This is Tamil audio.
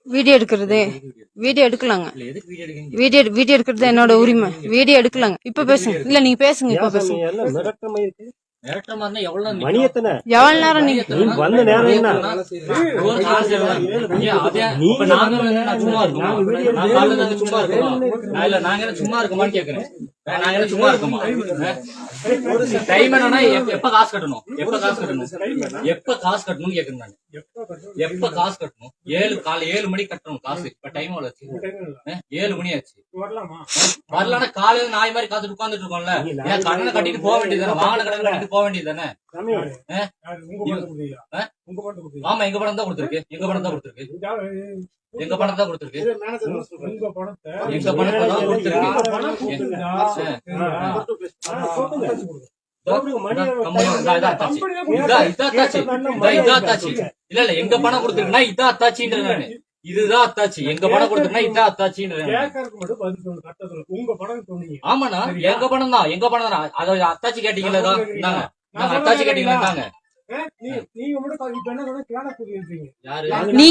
வீடியோ எடுக்கிறது வீடியோ எடுக்கலாங்க. வீடியோ எடுக்கிறது என்னோட உரிமை. வீடியோ எடுக்கலாங்க. இப்ப பேசுங்க. இல்ல நீங்க பேசுங்க. இப்ப பேசுங்க. எவ்வளவு நேரம் நீங்க வந்த நேரம் என்ன? சும்மா இருக்குமான்னு கேக்குறேன். நாங்க சும்மா இருக்கோமா? டைம் என்னன்னா எப்ப காசு கட்டணும்? எப்ப காசு கட்டணும்னு கேக்குறேன் நான். எப்ப காசு கட்டணும்? காலை 7 மணிக்கு கட்டணும் காசு. இப்ப டைம் எவ்வளவு ஆச்சு? 7 மணி ஆச்சு. வரலன்னா காலையில நாய் மாதிரி காத்துட்டு உட்காந்துட்டு இருக்கோம்ல. ஏன் கடனை கட்டிட்டு போக வேண்டியதானே? வாகன கடனை கட்டிட்டு போக வேண்டியதானே? ஆமா, எங்க பணம் தான் கொடுத்துருக்கு. எங்க பணம் தான் கொடுத்துருக்கு. எங்க பணம் தான் கொடுத்துருக்கு. எங்க பணத்தை தான் கொடுத்துருக்கு. இல்ல எங்க பணம் கொடுத்துருக்குன்னா இதான் அத்தாச்சின்ற நானு. இதுதான் அத்தாச்சி. எங்க பணம் கொடுத்துருக்குன்னா இதான் அத்தாச்சின்ற. ஆமாண்ணா, எங்க பணம் தான். எங்க பணம் தான். அதை அத்தாச்சி கேட்டீங்களா? நாங்க அத்தாச்சி கேட்டீங்களா? யாரு